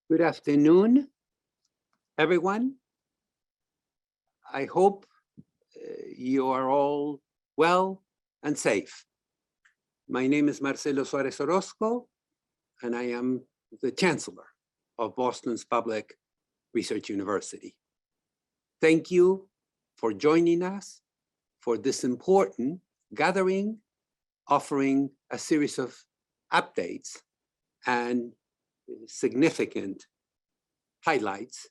Good afternoon, everyone. I hope you are all well and safe. My name is Marcelo Suarez Orozco, and I am the Chancellor of Boston's Public Research University. Thank you for joining us for this important gathering, offering a series of updates and significant highlights.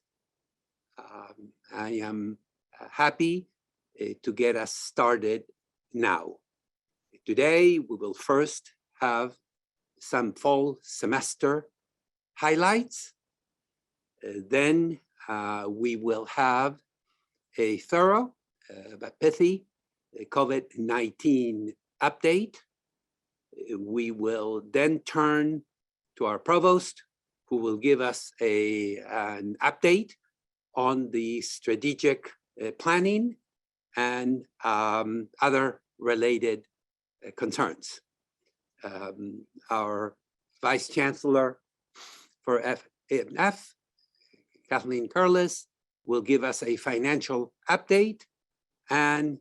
I am happy to get us started now. Today, we will first have some fall semester highlights. Then we will have a thorough but pithy COVID-19 update. We will then turn to our provost, who will give us an update on the strategic planning and other related concerns. Our Vice Chancellor for FNF, Kathleen Curlis, will give us a financial update, and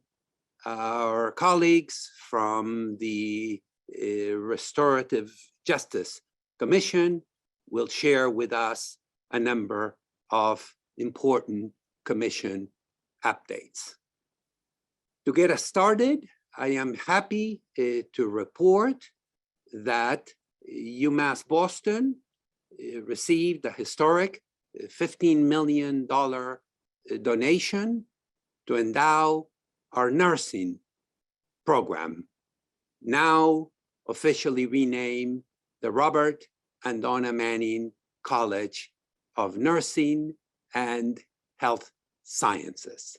our colleagues from the Restorative Justice Commission will share with us a number of important commission updates. To get us started, I am happy to report that UMass Boston received a historic $15 million donation to endow our nursing program, now officially renamed the Robert and Donna Manning College of Nursing and Health Sciences.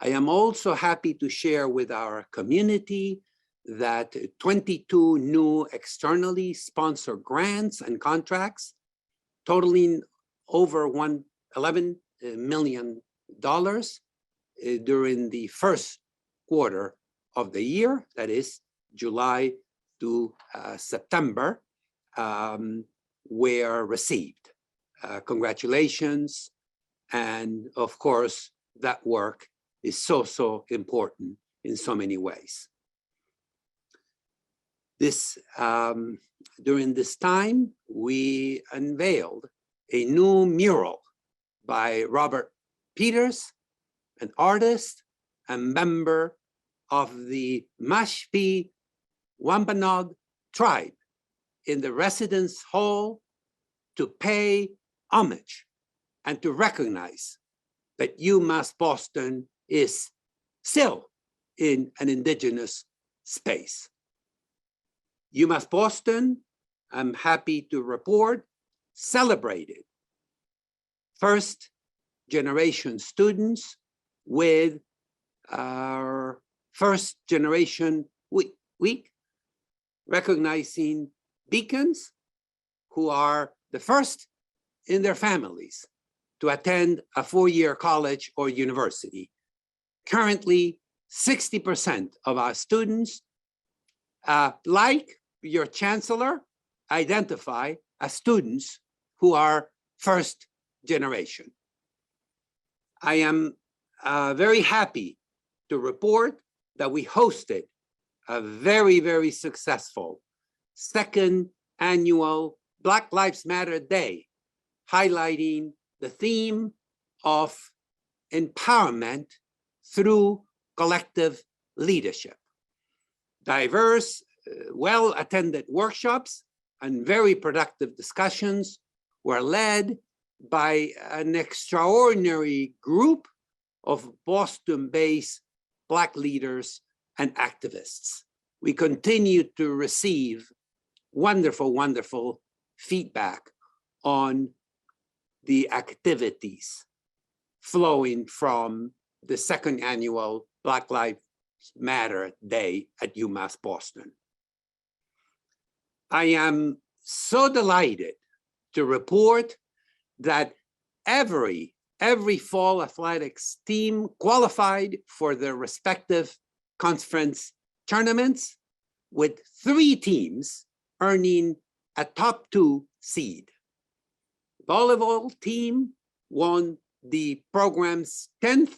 I am also happy to share with our community that 22 new externally sponsored grants and contracts totaling over $11 million during the first quarter of the year, that is July to September, were received. Congratulations. And of course, that work is so important in so many ways. During this time, we unveiled a new mural by Robert Peters, an artist and member of the Mashpee Wampanoag tribe, in the residence hall to pay homage and to recognize that UMass Boston is still in an indigenous space. UMass Boston, I'm happy to report, celebrated first generation students with our first generation week, recognizing beacons who are the first in their families to attend a four-year college or university. Currently, 60% of our students, like your chancellor, identify as students who are first generation. I am very happy to report that we hosted a very successful second annual Black Lives Matter Day, highlighting the theme of empowerment through collective leadership. Diverse, well-attended workshops and very productive discussions were led by an extraordinary group of Boston-based Black leaders and activists. We continue to receive wonderful feedback on the activities flowing from the second annual Black Lives Matter Day at UMass Boston. I am so delighted to report that every fall athletics team qualified for their respective conference tournaments, with 3 teams earning a top 2 seed. volleyball team won the program's 10th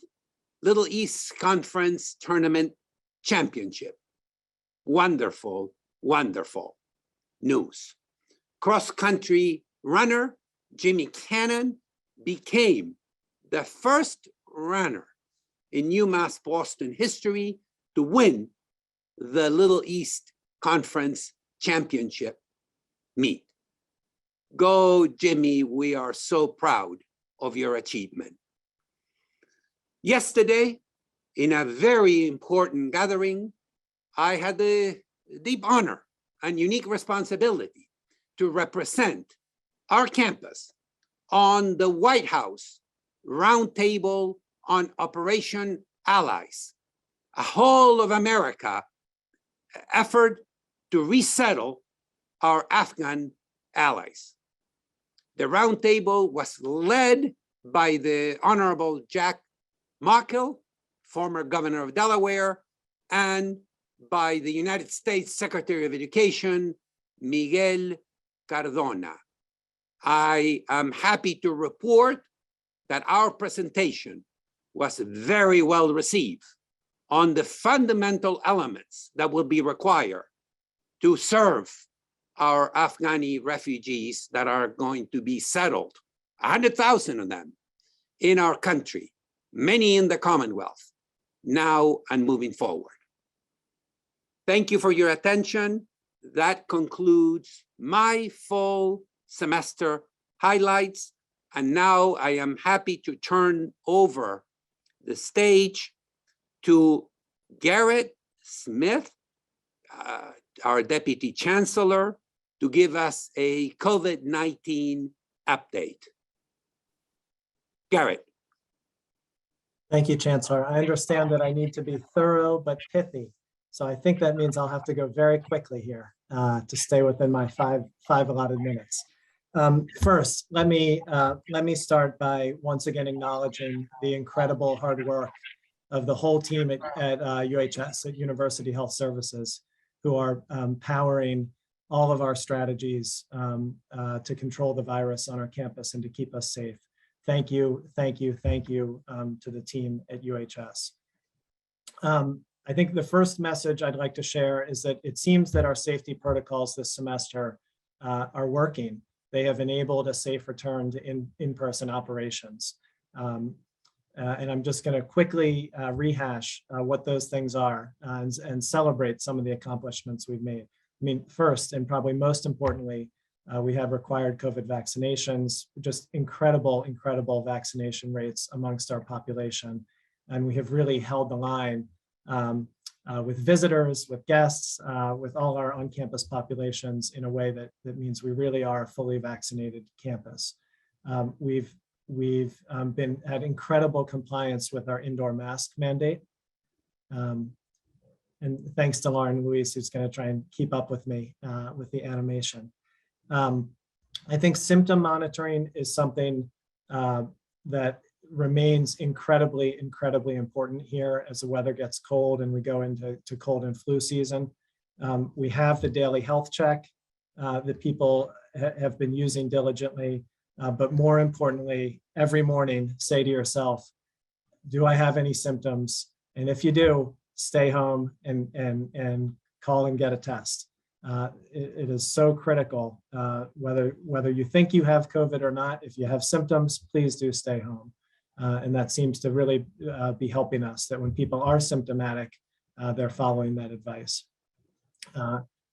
Little East Conference Tournament Championship. Wonderful, wonderful news. Cross-country runner Jimmy Cannon became the first runner in UMass Boston history to win the Little East Conference Championship meet. Go, Jimmy, we are so proud of your achievement. Yesterday, in a very important gathering, I had the deep honor and unique responsibility to represent our campus on the White House Roundtable on Operation Allies, a whole of America effort to resettle our Afghan allies. The roundtable was led by the Honorable Jack Markell, former governor of Delaware, and by the United States Secretary of Education, Miguel Cardona. I am happy to report that our presentation was very well received on the fundamental elements that will be required to serve our Afghani refugees that are going to be settled, 100,000 of them in our country, many in the Commonwealth, now and moving forward. Thank you for your attention. That concludes my fall semester highlights. And now I am happy to turn over the stage to Garrett Smith, our Deputy Chancellor, to give us a COVID-19 update. Garrett. Thank you, Chancellor. I understand that I need to be thorough but pithy. So I think that means I'll have to go very quickly here to stay within my five allotted minutes. First, let me start by once again acknowledging the incredible hard work of the whole team at UHS, at University Health Services, who are powering all of our strategies to control the virus on our campus and to keep us safe. Thank you, thank you, thank you to the team at UHS. I think the first message I'd like to share is that it seems that our safety protocols this semester are working. They have enabled a safe return to in-person operations. And I'm just going to quickly rehash what those things are and celebrate some of the accomplishments we've made. I mean, first, and probably most importantly, we have required COVID vaccinations, just incredible, incredible vaccination rates amongst our population. And we have really held the line with visitors, with guests, with all our on-campus populations in a way that means we really are a fully vaccinated campus. We've had incredible compliance with our indoor mask mandate. And thanks to Lauren Luis, who's going to try and keep up with me with the animation. I think symptom monitoring is something that remains incredibly, incredibly important here as the weather gets cold and we go into cold and flu season. We have the daily health check that people have been using diligently, but more importantly, every morning, say to yourself, do I have any symptoms? And if you do, stay home and call and get a test. It is so critical, whether you think you have COVID or not. If you have symptoms, please do stay home. And that seems to really be helping us, that when people are symptomatic, they're following that advice.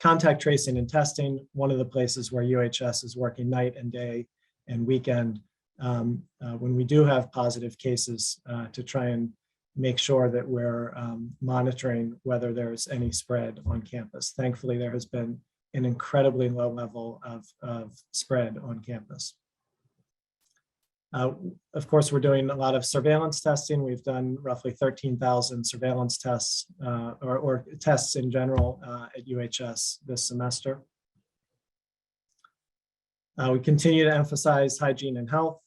Contact tracing and testing, one of the places where UHS is working night and day and weekend when we do have positive cases to try and make sure that we're monitoring whether there's any spread on campus. Thankfully, there has been an incredibly low level of spread on campus. Of course, we're doing a lot of surveillance testing. We've done roughly 13,000 surveillance tests or tests in general at UHS this semester. We continue to emphasize hygiene and health,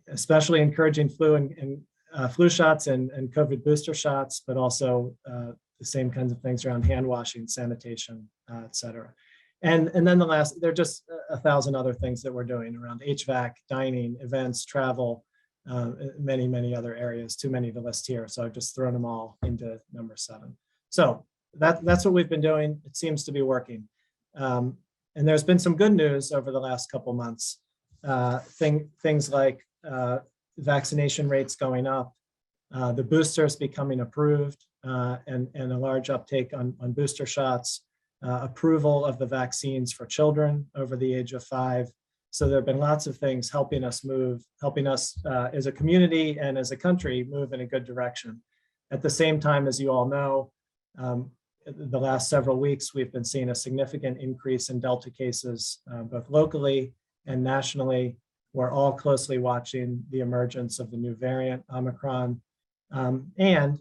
especially encouraging flu shots and COVID booster shots, but also the same kinds of things around hand washing, sanitation, et cetera. And then the last, there are just 1,000 other things that we're doing around HVAC, dining, events, travel, many, many other areas, too many to list here. So I've just thrown them all into number 7. So that's what we've been doing. It seems to be working. And there's been some good news over the last couple months. Things like vaccination rates going up, the boosters becoming approved, and a large uptake on booster shots, approval of the vaccines for children over the age of 5. So there have been lots of things helping us as a community and as a country move in a good direction. At the same time, as you all know, the last several weeks, we've been seeing a significant increase in Delta cases, both locally and nationally. We're all closely watching the emergence of the new variant, Omicron, and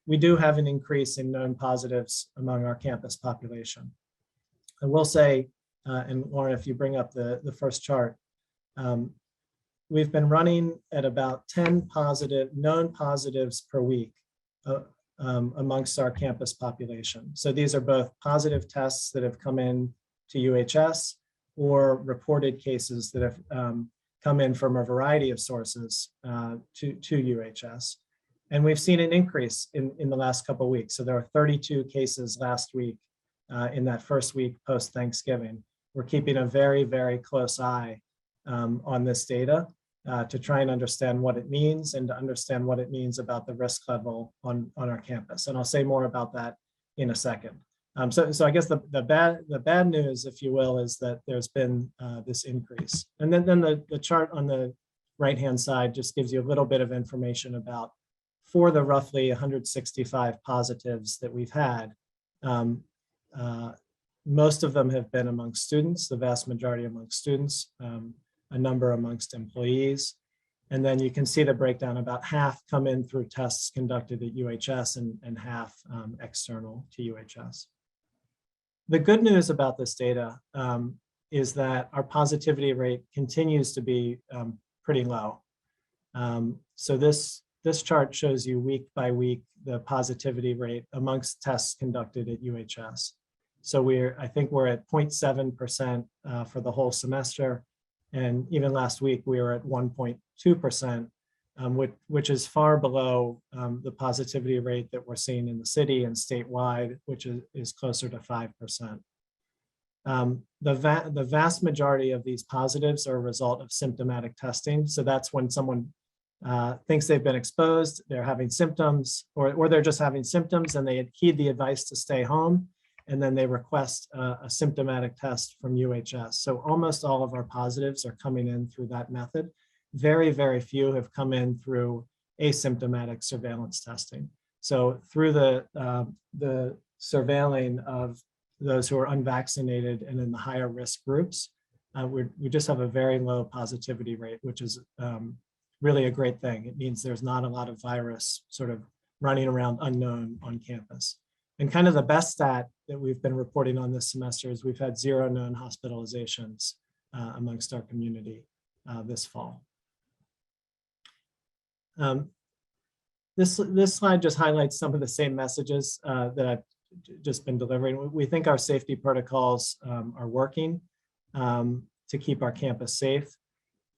we do have an increase in known positives among our campus population. I will say, and Lauren, if you bring up the first chart, we've been running at about 10 known positives per week amongst our campus population. So these are both positive tests that have come in to UHS or reported cases that have come in from a variety of sources to UHS. And we've seen an increase in the last couple of weeks. So there are 32 cases last week in that first week post-Thanksgiving. We're keeping a very, very close eye on this data to try and understand what it means and to understand what it means about the risk level on our campus. And I'll say more about that in a second. So I guess the bad news, if you will, is that there's been this increase. And then the chart on the right-hand side just gives you a little bit of information about, for the roughly 165 positives that we've had, most of them have been amongst students, the vast majority amongst students, a number amongst employees. And then you can see the breakdown, about half come in through tests conducted at UHS and half external to UHS. The good news about this data is that our positivity rate continues to be pretty low. So this chart shows you week by week the positivity rate amongst tests conducted at UHS. So I think we're at 0.7% for the whole semester. And even last week, we were at 1.2%, which is far below the positivity rate that we're seeing in the city and statewide, which is closer to 5%. The vast majority of these positives are a result of symptomatic testing. So that's when someone thinks they've been exposed, they're having symptoms, or they're just having symptoms and they heed the advice to stay home, and then they request a symptomatic test from UHS. So almost all of our positives are coming in through that method. Very, very few have come in through asymptomatic surveillance testing. So through the surveilling of those who are unvaccinated and in the higher risk groups, we just have a very low positivity rate, which is really a great thing. It means there's not a lot of virus sort of running around unknown on campus. And kind of the best stat that we've been reporting on this semester is we've had 0 known hospitalizations amongst our community this fall. This slide just highlights some of the same messages that I've just been delivering. We think our safety protocols are working to keep our campus safe.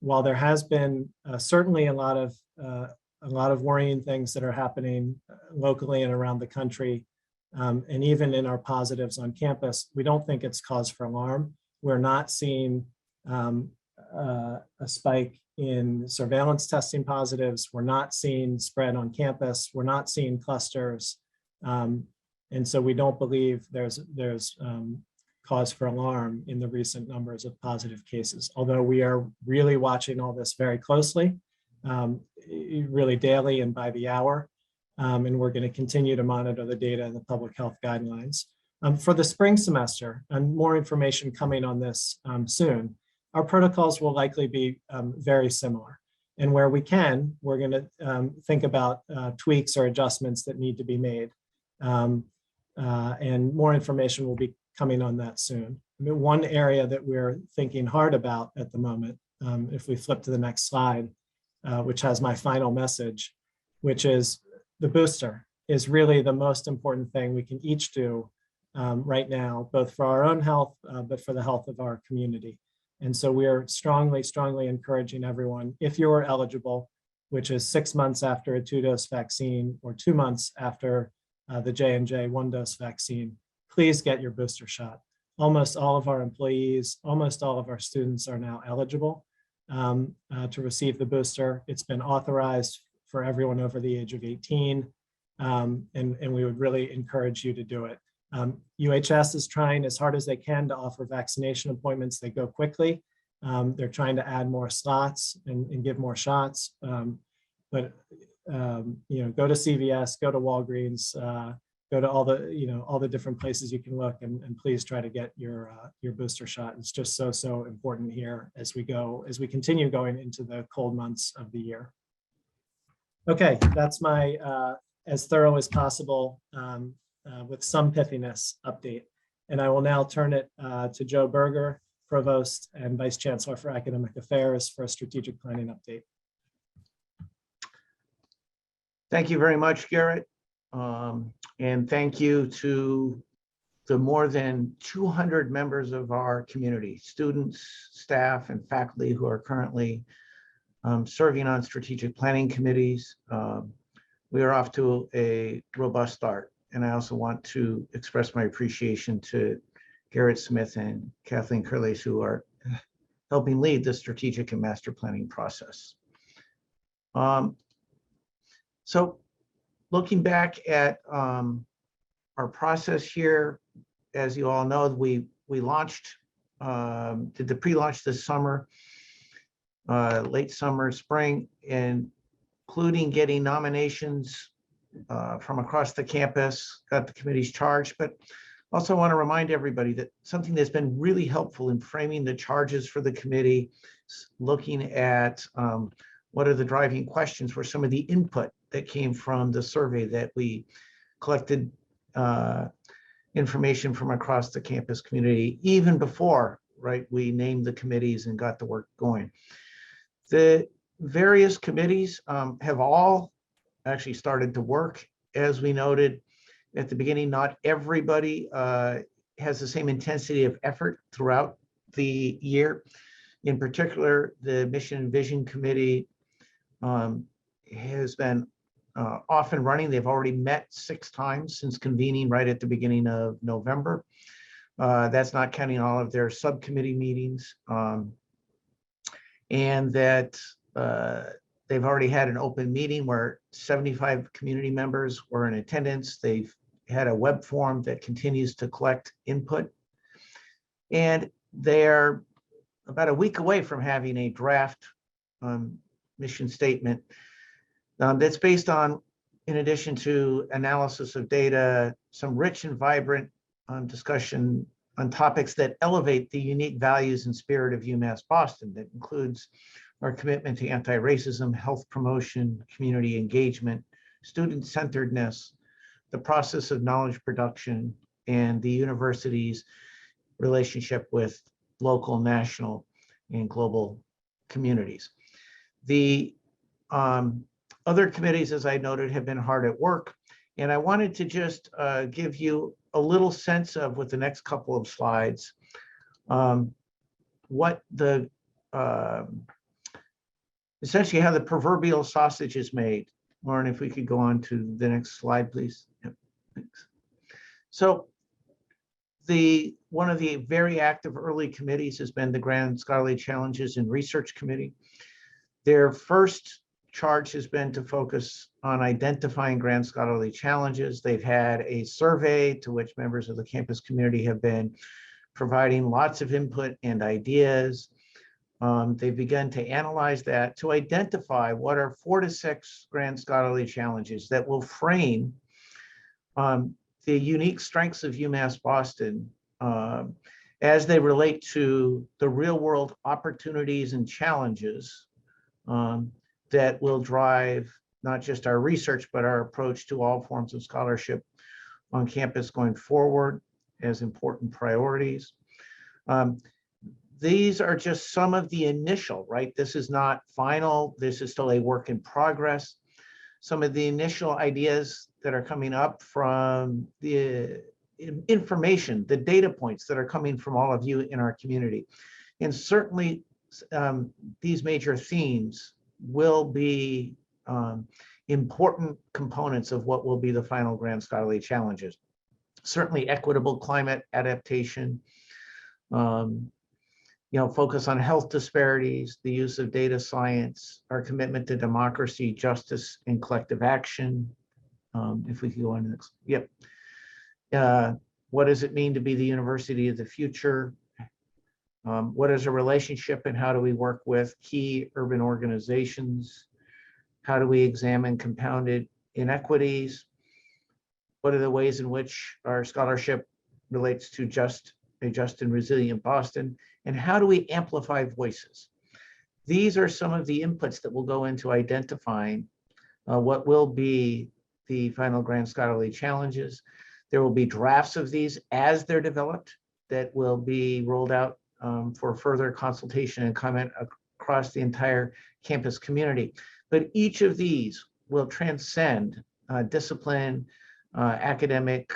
While there has been certainly a lot of worrying things that are happening locally and around the country, and even in our positives on campus, we don't think it's cause for alarm. We're not seeing a spike in surveillance testing positives. We're not seeing spread on campus. We're not seeing clusters. And so we don't believe there's cause for alarm in the recent numbers of positive cases, although we are really watching all this very closely, really daily and by the hour. And we're going to continue to monitor the data and the public health guidelines. For the spring semester, and more information coming on this soon, our protocols will likely be very similar. And where we can, we're going to think about tweaks or adjustments that need to be made. And more information will be coming on that soon. I mean, one area that we're thinking hard about at the moment, if we flip to the next slide, which has my final message, which is the booster is really the most important thing we can each do right now, both for our own health, but for the health of our community. And so we are strongly, strongly encouraging everyone, if you are eligible, which is 6 months after a 2-dose vaccine or 2 months after the J&J 1-dose vaccine, please get your booster shot. Almost all of our employees, almost all of our students are now eligible to receive the booster. It's been authorized for everyone over the age of 18, and we would really encourage you to do it. UHS is trying as hard as they can to offer vaccination appointments. They go quickly. They're trying to add more slots and give more shots. But go to CVS, go to Walgreens, go to all the different places you can look, and please try to get your booster shot. It's just so important here as we continue going into the cold months of the year. Okay, that's my as thorough as possible with some pithiness update. And I will now turn it to Joe Berger, Provost and Vice Chancellor for Academic Affairs, for a strategic planning update. Thank you very much, Garrett. And thank you to the more than 200 members of our community, students, staff, and faculty who are currently serving on strategic planning committees. We are off to a robust start. And I also want to express my appreciation to Garrett Smith and Kathleen Curleys, who are helping lead the strategic and master planning process. So looking back at our process here, as you all know, we launched, did the pre-launch this summer, late summer, spring, including getting nominations from across the campus, got the committees charged, but also want to remind everybody that something that's been really helpful in framing the charges for the committee, looking at what are the driving questions, were some of the input that came from the survey that we collected information from across the campus community, even before, right, we named the committees and got the work going. The various committees have all actually started to work. As we noted at the beginning, not everybody has the same intensity of effort throughout the year. In particular, the Mission and Vision Committee has been off and running. They've already met 6 times since convening right at the beginning of November. That's not counting all of their subcommittee meetings. And that they've already had an open meeting where 75 community members were in attendance. They've had a web form that continues to collect input. And they're about a week away from having a draft mission statement that's based on, in addition to analysis of data, some rich and vibrant discussion on topics that elevate the unique values and spirit of UMass Boston. That includes our commitment to anti-racism, health promotion, community engagement, student-centeredness, the process of knowledge production, and the university's relationship with local, national, and global communities. The other committees, as I noted, have been hard at work. And I wanted to just give you a little sense of, with the next couple of slides, what the essentially how the proverbial sausage is made. Lauren, if we could go on to the next slide, please. Yep, thanks. So one of the very active early committees has been the Grand Scholarly Challenges and Research Committee. Their first charge has been to focus on identifying grand scholarly challenges. They've had a survey to which members of the campus community have been providing lots of input and ideas. They've begun to analyze that to identify what are 4 to 6 grand scholarly challenges that will frame the unique strengths of UMass Boston as they relate to the real world opportunities and challenges that will drive not just our research, but our approach to all forms of scholarship on campus going forward as important priorities. These are just some of the initial, right? This is not final. This is still a work in progress. Some of the initial ideas that are coming up from the information, the data points that are coming from all of you in our community. And certainly these major themes will be important components of what will be the final grand scholarly challenges. Certainly equitable climate adaptation, focus on health disparities, the use of data science, our commitment to democracy, justice, and collective action. If we can go on to the next, yep. What does it mean to be the university of the future? What is a relationship and how do we work with key urban organizations? How do we examine compounded inequities? What are the ways in which our scholarship relates to a just and resilient Boston? And how do we amplify voices? These are some of the inputs that will go into identifying what will be the final grand scholarly challenges. There will be drafts of these as they're developed that will be rolled out for further consultation and comment across the entire campus community. But each of these will transcend discipline, academic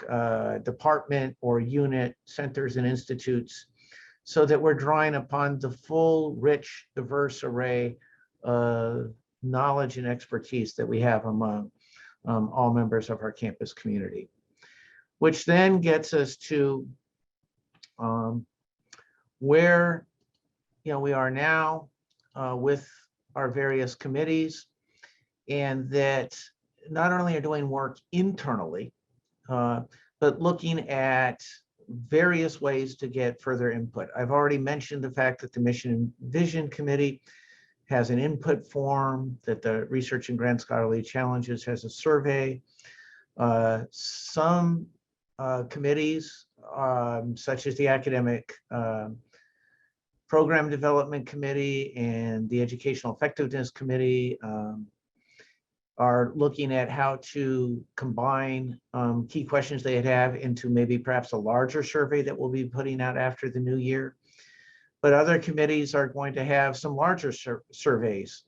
department or unit, centers and institutes, so that we're drawing upon the full, rich, diverse array of knowledge and expertise that we have among all members of our campus community. Which then gets us to where we are now with our various committees, and that not only are doing work internally, but looking at various ways to get further input. I've already mentioned the fact that the Mission and Vision Committee has an input form, that the Research and Grand Scholarly Challenges has a survey. Some committees, such as the Academic Program Development Committee and the Educational Effectiveness Committee, are looking at how to combine key questions they have into maybe perhaps a larger survey that we'll be putting out after the new year. But other committees are going to have some larger surveys,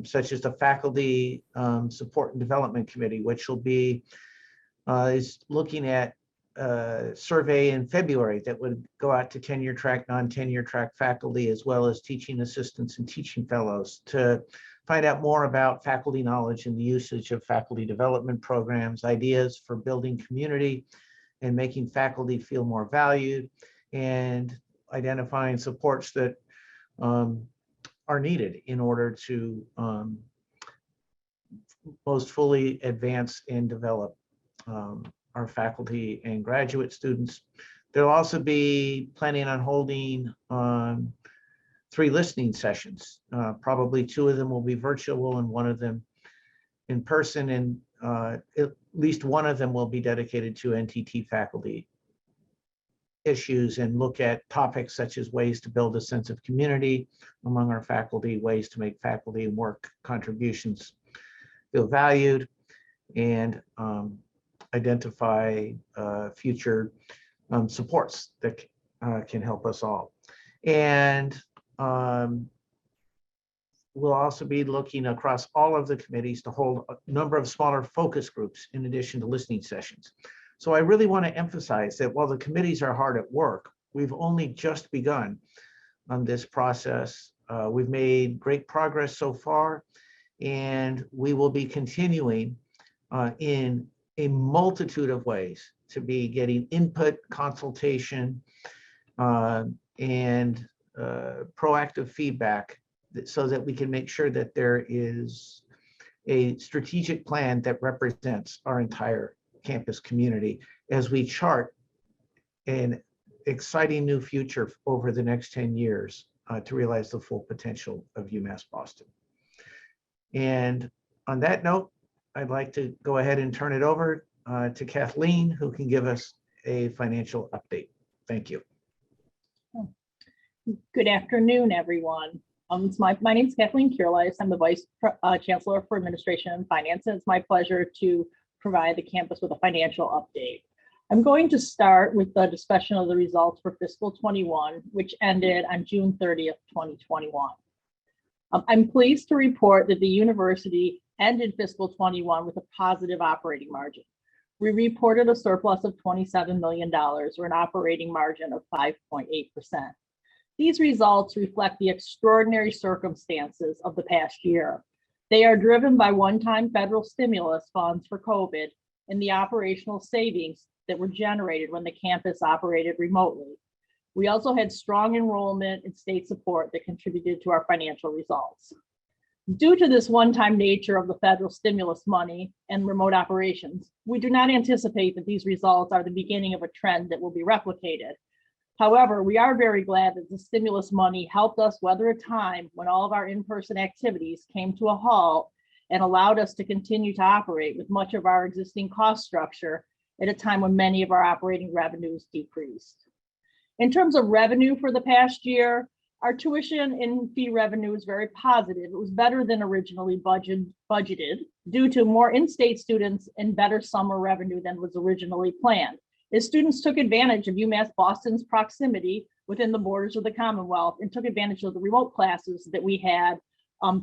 such as the Faculty Support and Development Committee, which will be is looking at a survey in February that would go out to tenure track, non-tenure track faculty, as well as teaching assistants and teaching fellows, to find out more about faculty knowledge and the usage of faculty development programs, ideas for building community and making faculty feel more valued, and identifying supports that are needed in order to most fully advance and develop our faculty and graduate students. There'll also be planning on holding 3 listening sessions. Probably 2 of them will be virtual and 1 of them in person, and at least 1 of them will be dedicated to NTT faculty issues and look at topics such as ways to build a sense of community among our faculty, ways to make faculty and work contributions feel valued, and identify future supports that can help us all. And we'll also be looking across all of the committees to hold a number of smaller focus groups in addition to listening sessions. So I really want to emphasize that while the committees are hard at work, we've only just begun on this process. We've made great progress so far, and we will be continuing in a multitude of ways to be getting input, consultation, and proactive feedback, so that we can make sure that there is a strategic plan that represents our entire campus community as we chart an exciting new future over the next 10 years to realize the full potential of UMass Boston. And on that note, I'd like to go ahead and turn it over to Kathleen, who can give us a financial update. Thank you. Good afternoon, everyone. My name is Kathleen Kierleis. I'm the Vice Chancellor for Administration and Finance, and it's my pleasure to provide the campus with a financial update. I'm going to start with the discussion of the results for fiscal 21, which ended on June 30th, 2021. I'm pleased to report that the university ended fiscal 21 with a positive operating margin. we reported a surplus of $27 million, or an operating margin of 5.8%. These results reflect the extraordinary circumstances of the past year. They are driven by one-time federal stimulus funds for COVID and the operational savings that were generated when the campus operated remotely. We also had strong enrollment and state support that contributed to our financial results. Due to this one-time nature of the federal stimulus money and remote operations, we do not anticipate that these results are the beginning of a trend that will be replicated. However, we are very glad that the stimulus money helped us weather a time when all of our in-person activities came to a halt and allowed us to continue to operate with much of our existing cost structure at a time when many of our operating revenues decreased. In terms of revenue for the past year, our tuition and fee revenue is very positive. It was better than originally budgeted due to more in-state students and better summer revenue than was originally planned, as students took advantage of UMass Boston's proximity within the borders of the Commonwealth and took advantage of the remote classes that we had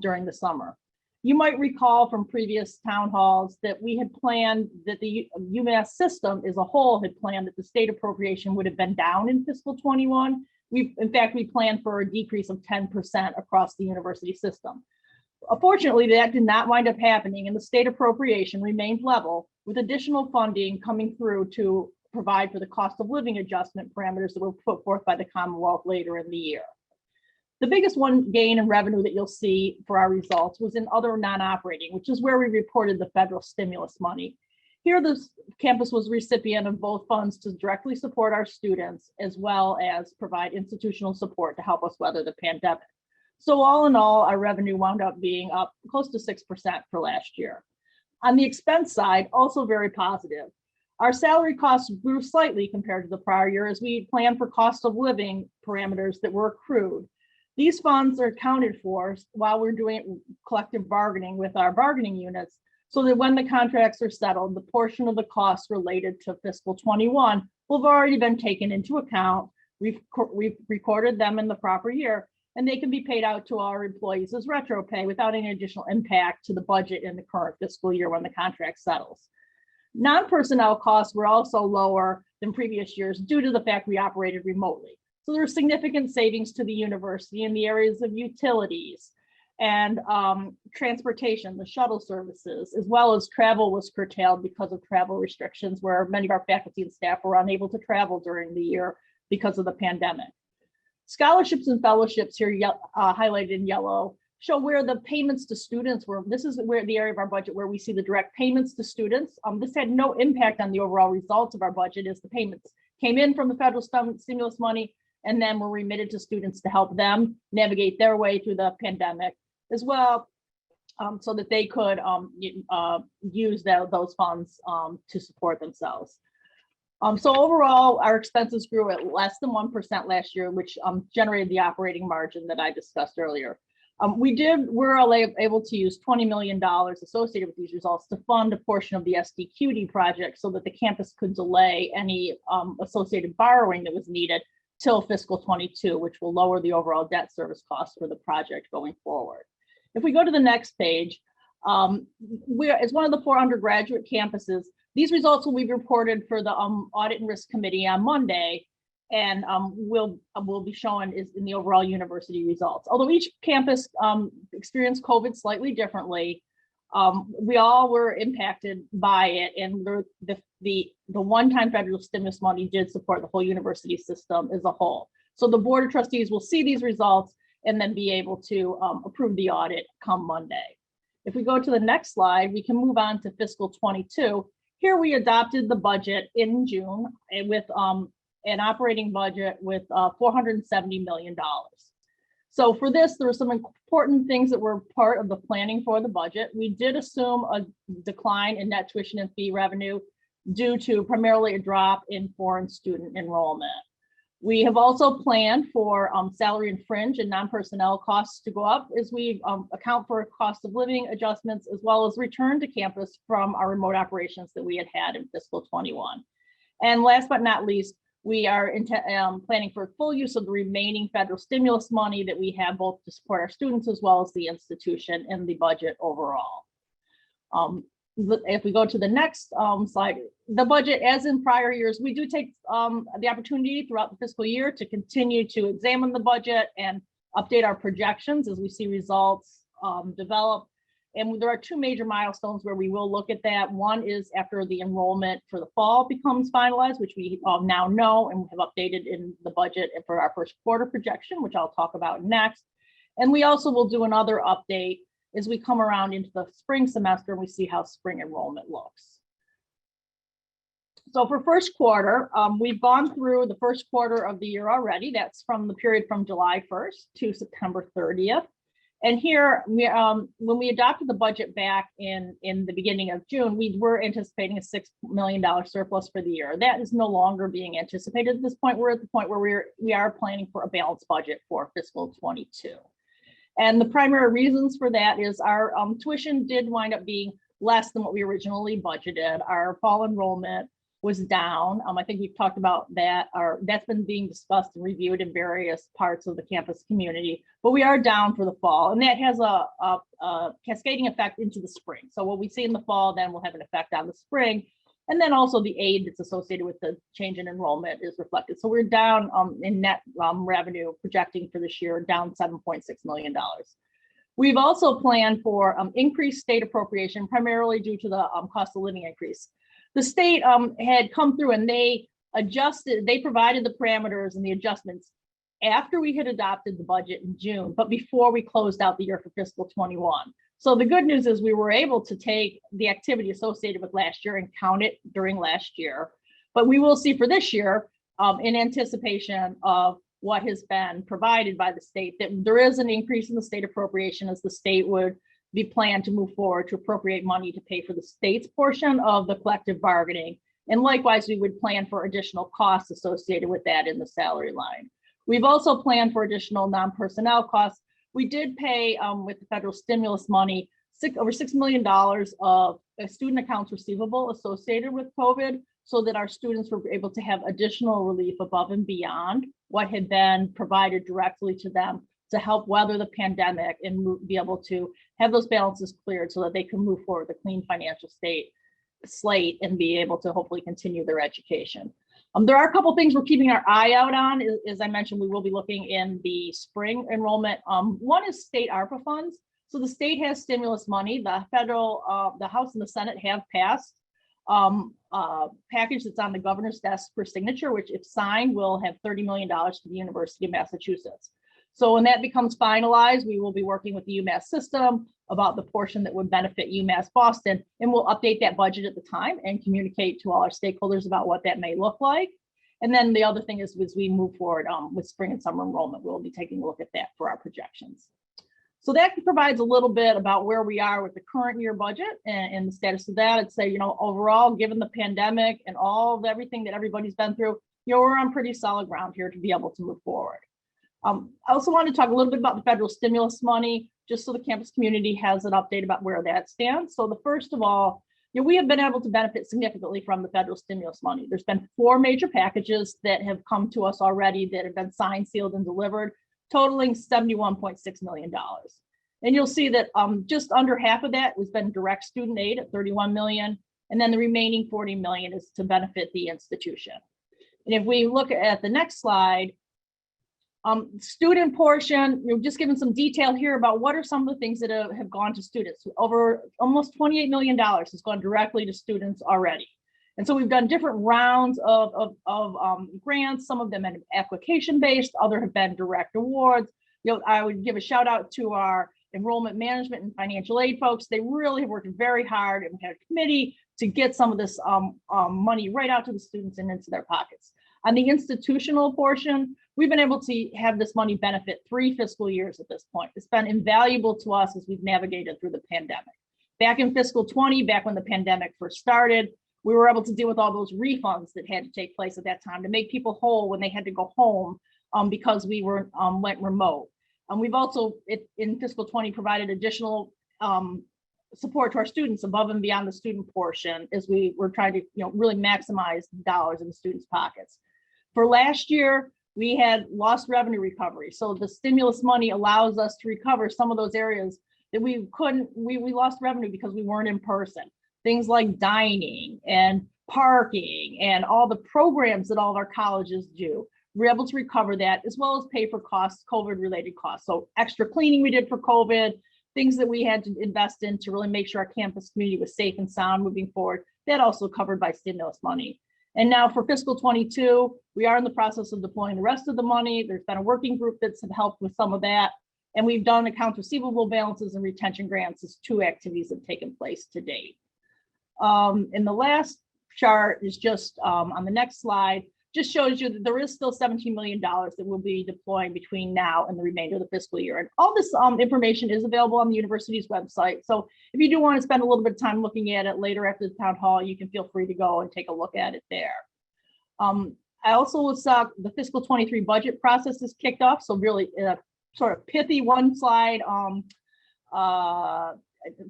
during the summer. You might recall from previous town halls that we had planned that the UMass system as a whole had planned that the state appropriation would have been down in fiscal 21. In fact, we planned for a decrease of 10% across the university system. Unfortunately, that did not wind up happening, and the state appropriation remained level, with additional funding coming through to provide for the cost of living adjustment parameters that were put forth by the Commonwealth later in the year. The biggest one gain in revenue that you'll see for our results was in other non-operating, which is where we reported the federal stimulus money. Here, the campus was recipient of both funds to directly support our students, as well as provide institutional support to help us weather the pandemic. So all in all, our revenue wound up being up close to 6% for last year. On the expense side, also very positive. Our salary costs grew slightly compared to the prior year as we planned for cost of living parameters that were accrued. These funds are accounted for while we're doing collective bargaining with our bargaining units, so that when the contracts are settled, the portion of the costs related to fiscal 21 will have already been taken into account. We've recorded them in the proper year, and they can be paid out to our employees as retro pay without any additional impact to the budget in the current fiscal year when the contract settles. Non-personnel costs were also lower than previous years due to the fact we operated remotely. So there were significant savings to the university in the areas of utilities and transportation, the shuttle services, as well as travel was curtailed because of travel restrictions, where many of our faculty and staff were unable to travel during the year because of the pandemic. Scholarships and fellowships here highlighted in yellow show where the payments to students were. This is where the area of our budget where we see the direct payments to students. This had no impact on the overall results of our budget, as the payments came in from the federal stimulus money and then were remitted to students to help them navigate their way through the pandemic as well, so that they could use those funds to support themselves. So overall, our expenses grew at less than 1% last year, which generated the operating margin that I discussed earlier. We're able to use $20 million associated with these results to fund a portion of the SDQD project so that the campus could delay any associated borrowing that was needed till fiscal 22, which will lower the overall debt service costs for the project going forward. If we go to the next page, as one of the 4 undergraduate campuses, these results will be reported for the Audit and Risk Committee on Monday, and will be shown in the overall university results. Although each campus experienced COVID slightly differently, we all were impacted by it, and the one-time federal stimulus money did support the whole university system as a whole. So the Board of Trustees will see these results and then be able to approve the audit come Monday. If we go to the next slide, we can move on to fiscal 22. Here we adopted the budget in June with an operating budget with $470 million. So for this, there were some important things that were part of the planning for the budget. We did assume a decline in net tuition and fee revenue due to primarily a drop in foreign student enrollment. We have also planned for salary and fringe and non-personnel costs to go up as we account for cost of living adjustments, as well as return to campus from our remote operations that we had in fiscal 21. And last but not least, we are planning for full use of the remaining federal stimulus money that we have both to support our students as well as the institution and the budget overall. if we go to the next slide, the budget, as in prior years, we do take the opportunity throughout the fiscal year to continue to examine the budget and update our projections as we see results develop. And there are two major milestones where we will look at that. One is after the enrollment for the fall becomes finalized, which we now know and have updated in the budget for our first quarter projection, which I'll talk about next. And we also will do another update as we come around into the spring semester and we see how spring enrollment looks. So for first quarter, we've gone through the first quarter of the year already. That's from the period from July 1st to September 30th. And here, when we adopted the budget back in the beginning of June, we were anticipating a $6 million surplus for the year. That is no longer being anticipated at this point. We're at the point where we are planning for a balanced budget for fiscal 22. And the primary reasons for that is our tuition did wind up being less than what we originally budgeted. Our fall enrollment was down. I think we've talked about that, or that's been being discussed and reviewed in various parts of the campus community, but we are down for the fall, and that has a cascading effect into the spring. So what we see in the fall then will have an effect on the spring, and then also the aid that's associated with the change in enrollment is reflected. So we're down in net revenue projecting for this year, down $7.6 million. We've also planned for increased state appropriation, primarily due to the cost of living increase. The state had come through and they provided the parameters and the adjustments after we had adopted the budget in June, but before we closed out the year for fiscal 21. So the good news is we were able to take the activity associated with last year and count it during last year. But we will see for this year, in anticipation of what has been provided by the state, that there is an increase in the state appropriation as the state would be planned to move forward to appropriate money to pay for the state's portion of the collective bargaining. And likewise, we would plan for additional costs associated with that in the salary line. We've also planned for additional non-personnel costs. We did pay with the federal stimulus money, over $6 million of student accounts receivable associated with COVID, so that our students were able to have additional relief above and beyond what had been provided directly to them to help weather the pandemic and be able to have those balances cleared so that they can move forward with a clean financial slate and be able to hopefully continue their education. There are a couple things we're keeping our eye out on. As I mentioned, we will be looking in the spring enrollment. One is state ARPA funds. So the state has stimulus money. The federal, the House and the Senate have passed package that's on the governor's desk for signature, which if signed will have $30 million to the University of Massachusetts. So when that becomes finalized, we will be working with the UMass system about the portion that would benefit UMass Boston, and we'll update that budget at the time and communicate to all our stakeholders about what that may look like. And then the other thing is, as we move forward with spring and summer enrollment, we'll be taking a look at that for our projections. So that provides a little bit about where we are with the current year budget and the status of that. I'd say, overall, given the pandemic and everything that everybody's been through, we're on pretty solid ground here to be able to move forward. I also want to talk a little bit about the federal stimulus money, just so the campus community has an update about where that stands. So the first of all, we have been able to benefit significantly from the federal stimulus money. There's been 4 major packages that have come to us already that have been signed, sealed, and delivered, totaling $71.6 million. And you'll see that just under half of that has been direct student aid at $31 million, and then the remaining $40 million is to benefit the institution. And if we look at the next slide, student portion, just giving some detail here about what are some of the things that have gone to students. Over almost $28 million has gone directly to students already. And so we've done different rounds of grants. Some of them have been application-based, other have been direct awards. I would give a shout out to our enrollment management and financial aid folks. They really have worked very hard, and we had a committee to get some of this money right out to the students and into their pockets. On the institutional portion, we've been able to have this money benefit 3 fiscal years at this point. It's been invaluable to us as we've navigated through the pandemic. Back in fiscal 20, back when the pandemic first started, we were able to deal with all those refunds that had to take place at that time to make people whole when they had to go home because we went remote. We've also, in fiscal 20, provided additional support to our students above and beyond the student portion as we were trying to really maximize dollars in the students' pockets. For last year, we had lost revenue recovery. So the stimulus money allows us to recover some of those areas that we couldn't, we lost revenue because we weren't in person. things like dining and parking and all the programs that all of our colleges do. We're able to recover that as well as pay for costs, COVID-related costs. So extra cleaning we did for COVID, things that we had to invest in to really make sure our campus community was safe and sound moving forward, that also covered by stimulus money. And now for fiscal 22, we are in the process of deploying the rest of the money. There's been a working group that's helped with some of that. And we've done accounts receivable balances and retention grants as 2 activities have taken place to date. And the last chart is just on the next slide, just shows you that there is still $17 million that we'll be deploying between now and the remainder of the fiscal year. And all this information is available on the university's website. So if you do want to spend a little bit of time looking at it later after the town hall, you can feel free to go and take a look at it there. I also saw the fiscal 23 budget process is kicked off. So really sort of pithy one slide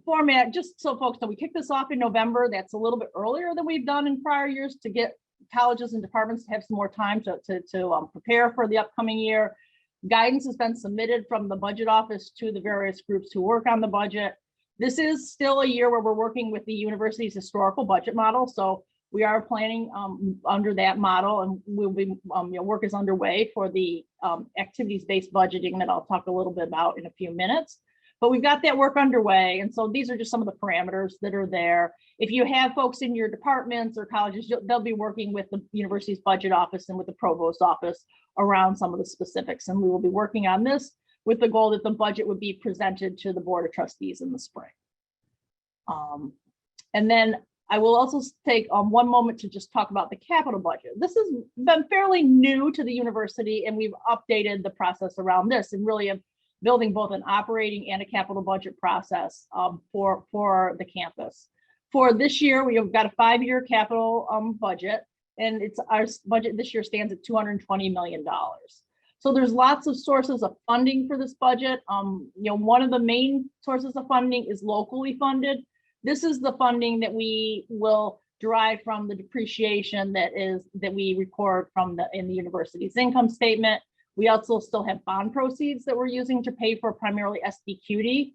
format, just so folks know, we kicked this off in November. That's a little bit earlier than we've done in prior years to get colleges and departments to have some more time to prepare for the upcoming year. Guidance has been submitted from the budget office to the various groups who work on the budget. This is still a year where we're working with the university's historical budget model. So we are planning under that model, and we'll be work is underway for the activities-based budgeting that I'll talk a little bit about in a few minutes. But we've got that work underway. And so these are just some of the parameters that are there. If you have folks in your departments or colleges, they'll be working with the university's budget office and with the provost's office around some of the specifics. And we will be working on this with the goal that the budget would be presented to the Board of Trustees in the spring. And then I will also take one moment to just talk about the capital budget. This has been fairly new to the university, and we've updated the process around this and really have building both an operating and a capital budget process for the campus. For this year, we have got a 5-year capital budget, and our budget this year stands at $220 million. So there's lots of sources of funding for this budget. One of the main sources of funding is locally funded. This is the funding that we will derive from the depreciation that we record in the university's income statement. We also still have bond proceeds that we're using to pay for primarily SDQD.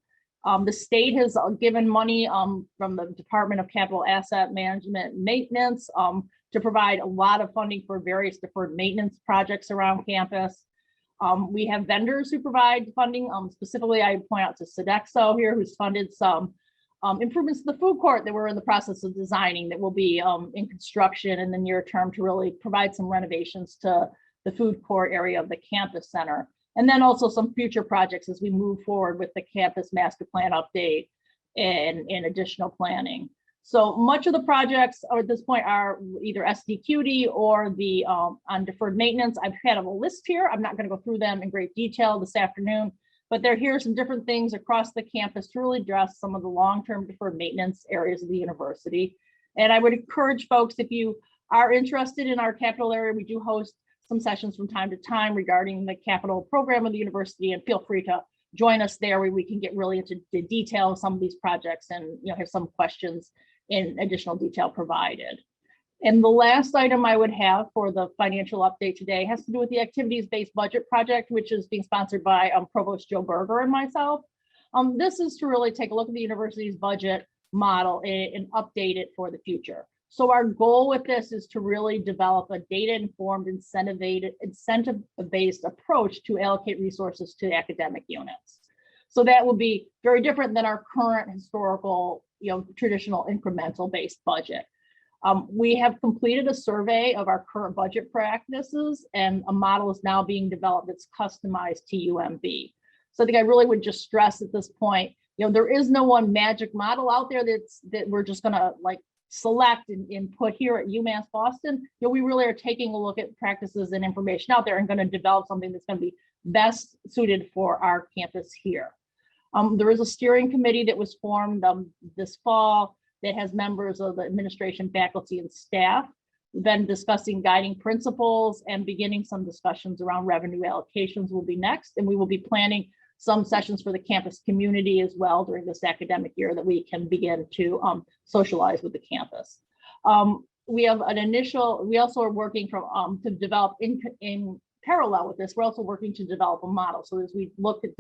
The state has given money from the Department of Capital Asset Management and Maintenance to provide a lot of funding for various deferred maintenance projects around campus. We have vendors who provide funding. Specifically, I point out to Sodexo here, who's funded some improvements to the food court that we're in the process of designing that will be in construction in the near term to really provide some renovations to the food court area of the campus center. And then also some future projects as we move forward with the campus master plan update and additional planning. So much of the projects at this point are either SDQD or the on deferred maintenance. I've had a list here. I'm not going to go through them in great detail this afternoon, but here are some different things across the campus to really address some of the long-term deferred maintenance areas of the university. And I would encourage folks, if you are interested in our capital area, we do host some sessions from time to time regarding the capital program of the university, and feel free to join us there where we can get really into the detail of some of these projects and have some questions in additional detail provided. And the last item I would have for the financial update today has to do with the activities-based budget project, which is being sponsored by Provost Joe Berger and myself. This is to really take a look at the university's budget model and update it for the future. So our goal with this is to really develop a data-informed, incentive-based approach to allocate resources to academic units. So that will be very different than our current historical, traditional incremental-based budget. We have completed a survey of our current budget practices, and a model is now being developed that's customized to UMB. So I think I really would just stress at this point, there is no one magic model out there that we're just going to select and put here at UMass Boston. We really are taking a look at practices and information out there and going to develop something that's going to be best suited for our campus here. There is a steering committee that was formed this fall that has members of the administration, faculty, and staff. We've been discussing guiding principles and beginning some discussions around revenue allocations will be next. And we will be planning some sessions for the campus community as well during this academic year that we can begin to socialize with the campus. We have we also are working to develop in parallel with this, we're also working to develop a model. So as we look at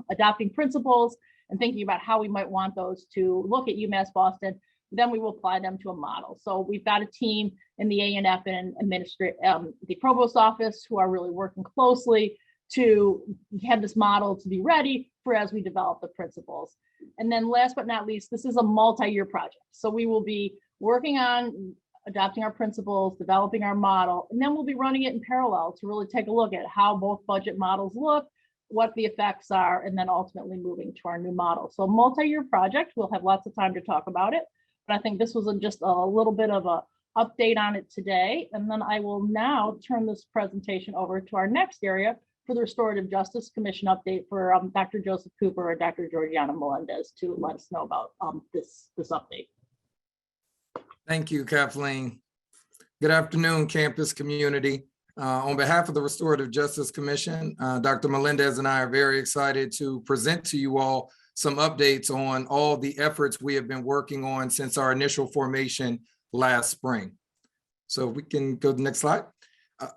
adopting principles and thinking about how we might want those to look at UMass Boston. Then we will apply them to a model. So we've got a team in the A&F and the provost office who are really working closely to have this model to be ready for as we develop the principles. And then last but not least, this is a multi-year project. So we will be working on adopting our principles, developing our model, and then we'll be running it in parallel to really take a look at how both budget models look, what the effects are, and then ultimately moving to our new model. So multi-year project, we'll have lots of time to talk about it. But I think this was just a little bit of a update on it today. And then I will now turn this presentation over to our next area for the Restorative Justice Commission update for Dr. Joseph Cooper or Dr. Georgiana Melendez to let us know about this update. Thank you, Kathleen. Good afternoon, campus community. On behalf of the Restorative Justice Commission, Dr. Melendez and I are very excited to present to you all some updates on all the efforts we have been working on since our initial formation last spring. So we can go to the next slide.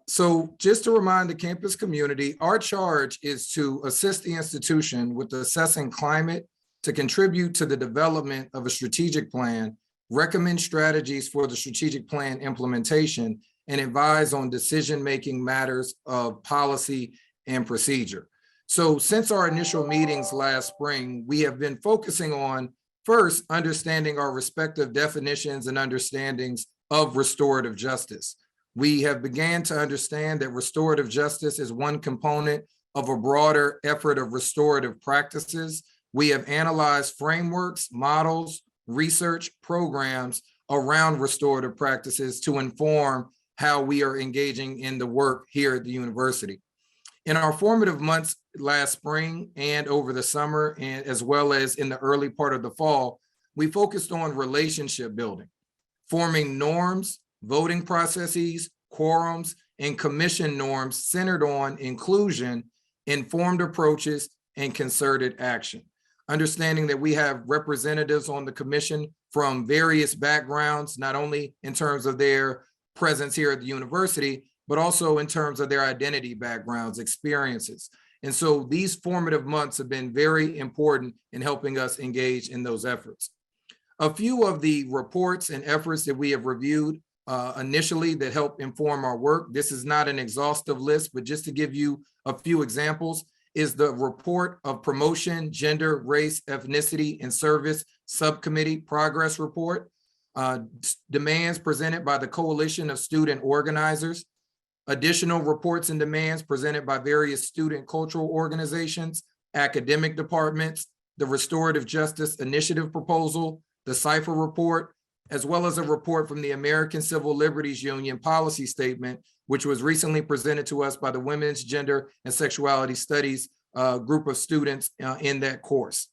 So just to remind the campus community, our charge is to assist the institution with assessing climate, to contribute to the development of a strategic plan, recommend strategies for the strategic plan implementation, and advise on decision-making matters of policy and procedure. So since our initial meetings last spring, we have been focusing on first understanding our respective definitions and understandings of restorative justice. We have began to understand that restorative justice is one component of a broader effort of restorative practices. We have analyzed frameworks, models, research programs around restorative practices to inform how we are engaging in the work here at the university. In our formative months last spring and over the summer, and as well as in the early part of the fall, we focused on relationship building, forming norms, voting processes, quorums, and commission norms centered on inclusion, informed approaches, and concerted action. Understanding that we have representatives on the commission from various backgrounds, not only in terms of their presence here at the university, but also in terms of their identity backgrounds, experiences. And so these formative months have been very important in helping us engage in those efforts. A few of the reports and efforts that we have reviewed initially that help inform our work, this is not an exhaustive list, but just to give you a few examples, is the report of Promotion, Gender, Race, Ethnicity, and Service Subcommittee Progress Report, demands presented by the Coalition of Student Organizers, additional reports and demands presented by various student cultural organizations, academic departments, the Restorative Justice Initiative proposal, the Cipher report, as well as a report from the American Civil Liberties Union policy statement, which was recently presented to us by the Women's Gender and Sexuality Studies group of students in that course.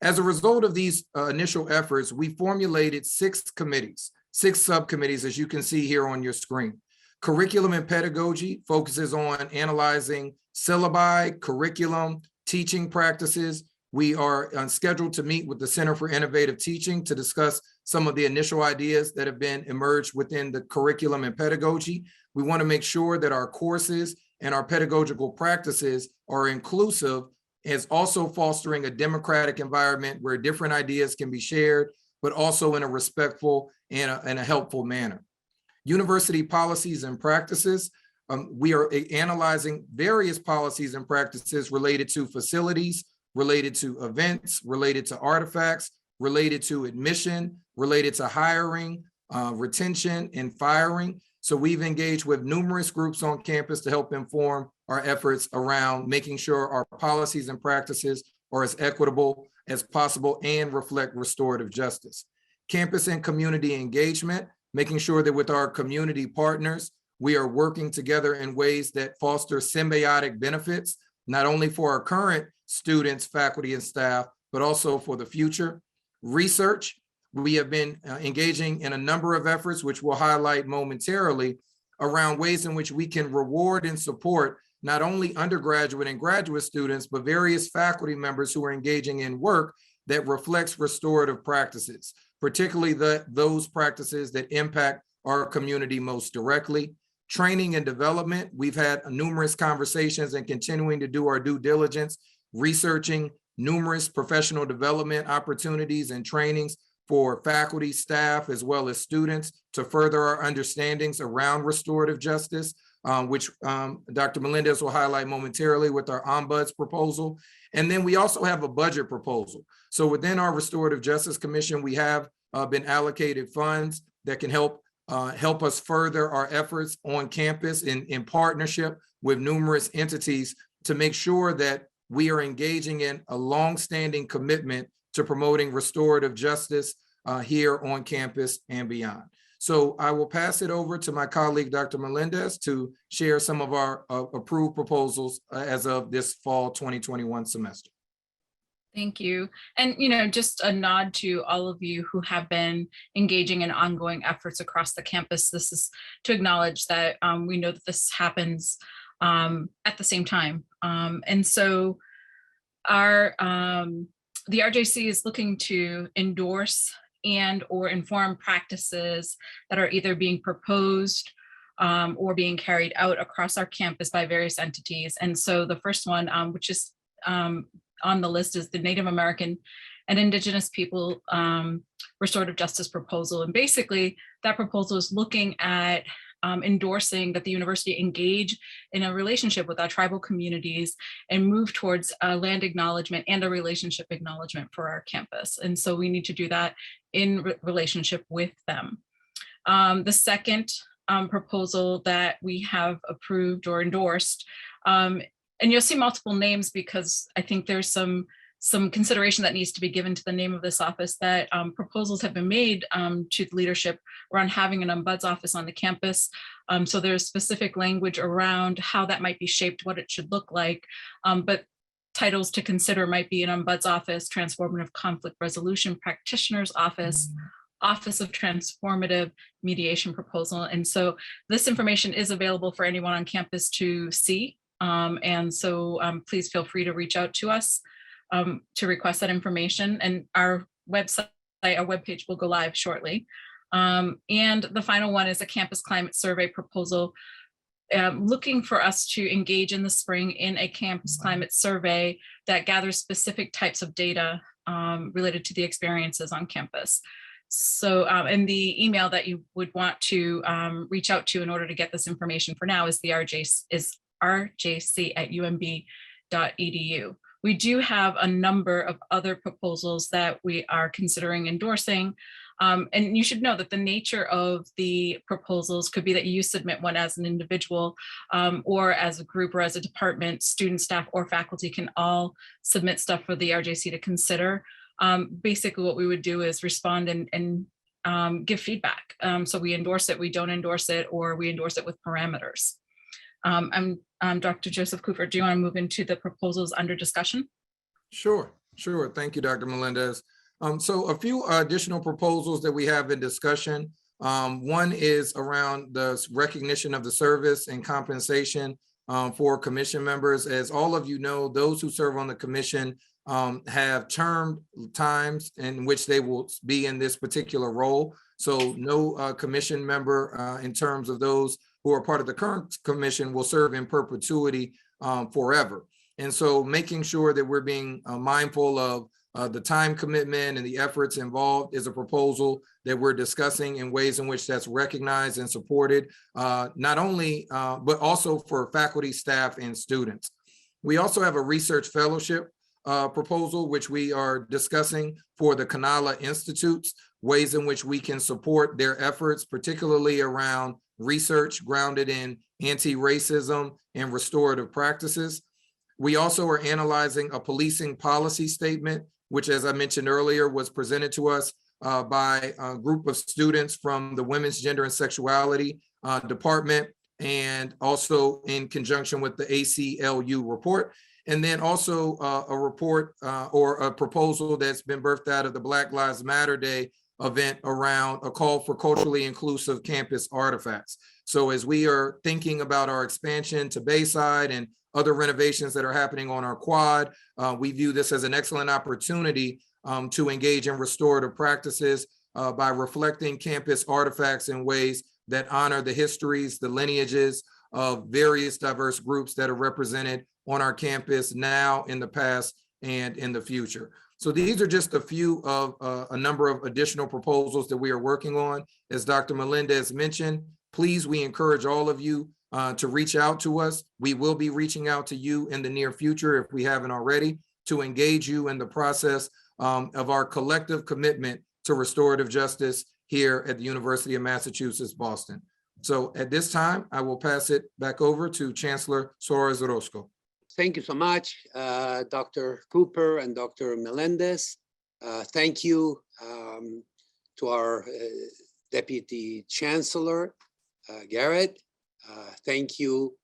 As a result of these initial efforts, we formulated 6 committees, 6 subcommittees, as you can see here on your screen. Curriculum and Pedagogy focuses on analyzing syllabi, curriculum, teaching practices. We are scheduled to meet with the Center for Innovative Teaching to discuss some of the initial ideas that have been emerged within the curriculum and pedagogy. We want to make sure that our courses and our pedagogical practices are inclusive, as also fostering a democratic environment where different ideas can be shared, but also in a respectful and a helpful manner. University policies and practices. We are analyzing various policies and practices related to facilities, related to events, related to artifacts, related to admission, related to hiring, retention, and firing. So we've engaged with numerous groups on campus to help inform our efforts around making sure our policies and practices are as equitable as possible and reflect restorative justice. Campus and community engagement, making sure that with our community partners, we are working together in ways that foster symbiotic benefits, not only for our current students, faculty, and staff, but also for the future. Research, we have been engaging in a number of efforts, which we'll highlight momentarily, around ways in which we can reward and support not only undergraduate and graduate students, but various faculty members who are engaging in work that reflects restorative practices, particularly those practices that impact our community most directly. Training and development, we've had numerous conversations and continuing to do our due diligence, researching numerous professional development opportunities and trainings for faculty, staff, as well as students to further our understandings around restorative justice, which Dr. Melendez will highlight momentarily with our ombuds proposal. And then we also have a budget proposal. So within our Restorative Justice Commission, we have been allocated funds that can help us further our efforts on campus in partnership with numerous entities to make sure that we are engaging in a longstanding commitment to promoting restorative justice here on campus and beyond. So I will pass it over to my colleague, Dr. Melendez, to share some of our approved proposals as of this fall 2021 semester. Thank you. And, just a nod to all of you who have been engaging in ongoing efforts across the campus. This is to acknowledge that we know that this happens at the same time. And so the RJC is looking to endorse and or inform practices that are either being proposed or being carried out across our campus by various entities. And so the first one, which is on the list, is the Native American and Indigenous People Restorative Justice Proposal. And basically that proposal is looking at endorsing that the university engage in a relationship with our tribal communities and move towards a land acknowledgement and a relationship acknowledgement for our campus. And so we need to do that in relationship with them. The second proposal that we have approved or endorsed, and you'll see multiple names because I think there's some consideration that needs to be given to the name of this office, that proposals have been made to the leadership around having an ombuds office on the campus. So there's specific language around how that might be shaped, what it should look like. But titles to consider might be an ombuds office, transformative conflict resolution practitioner's office, Office of Transformative Mediation Proposal. And so this information is available for anyone on campus to see. And so please feel free to reach out to us to request that information, and our webpage will go live shortly. And the final one is a campus climate survey proposal, looking for us to engage in the spring in a campus climate survey that gathers specific types of data related to the experiences on campus. So, and the email that you would want to reach out to in order to get this information for now is rjc@umb.edu. We do have a number of other proposals that we are considering endorsing. And you should know that the nature of the proposals could be that you submit one as an individual or as a group or as a department. Student, staff, or faculty can all submit stuff for the RJC to consider. Basically what we would do is respond and give feedback. So we endorse it, we don't endorse it, or we endorse it with parameters. I'm Dr. Joseph Cooper. Do you want to move into the proposals under discussion? Sure. Thank you, Dr. Melendez. So a few additional proposals that we have in discussion. One is around the recognition of the service and compensation for commission members. As all of you know, those who serve on the commission have termed times in which they will be in this particular role. So no commission member in terms of those who are part of the current commission will serve in perpetuity forever. And so making sure that we're being mindful of the time commitment and the efforts involved is a proposal that we're discussing in ways in which that's recognized and supported, not only, but also for faculty, staff, and students. We also have a research fellowship proposal, which we are discussing for the Kanala Institutes, ways in which we can support their efforts, particularly around research grounded in anti-racism and restorative practices. We also are analyzing a policing policy statement, which, as I mentioned earlier, was presented to us by a group of students from the Women's Gender and Sexuality Department, and also in conjunction with the ACLU report. And then also a report or a proposal that's been birthed out of the Black Lives Matter Day event around a call for culturally inclusive campus artifacts. So as we are thinking about our expansion to Bayside and other renovations that are happening on our quad, we view this as an excellent opportunity to engage in restorative practices by reflecting campus artifacts in ways that honor the histories, the lineages of various diverse groups that are represented on our campus now, in the past, and in the future. So these are just a few of a number of additional proposals that we are working on. As Dr. Melendez mentioned, please, we encourage all of you to reach out to us. We will be reaching out to you in the near future, if we haven't already, to engage you in the process of our collective commitment to restorative justice here at the University of Massachusetts, Boston. So at this time, I will pass it back over to Chancellor Suarez Orozco. Thank you so much, Dr. Cooper and Dr. Melendez. Thank you to our Deputy Chancellor, Garrett. Thank you,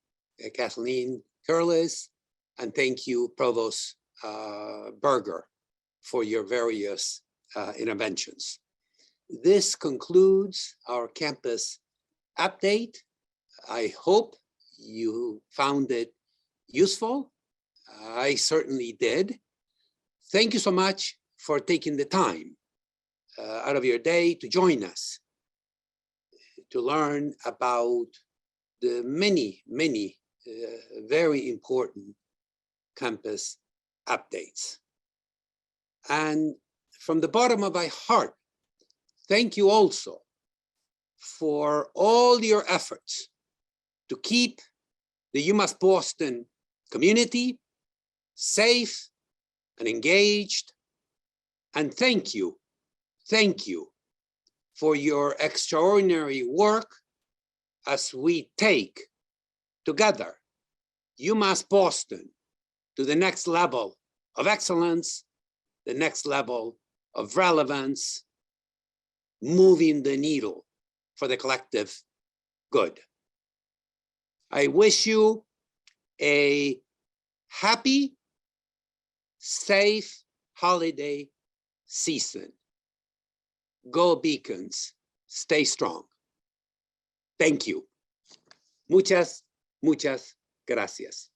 Kathleen Curlis, and thank you, Provost Berger, for your various interventions. This concludes our campus update. I hope you found it useful. I certainly did. Thank you so much for taking the time out of your day to join us to learn about the many, many very important campus updates. And from the bottom of my heart, thank you also for all your efforts to keep the UMass Boston community safe and engaged. And thank you for your extraordinary work as we take together UMass Boston to the next level of excellence, the next level of relevance, moving the needle for the collective good. I wish you a happy, safe holiday season. Go Beacons, stay strong. Thank you. Muchas, muchas gracias.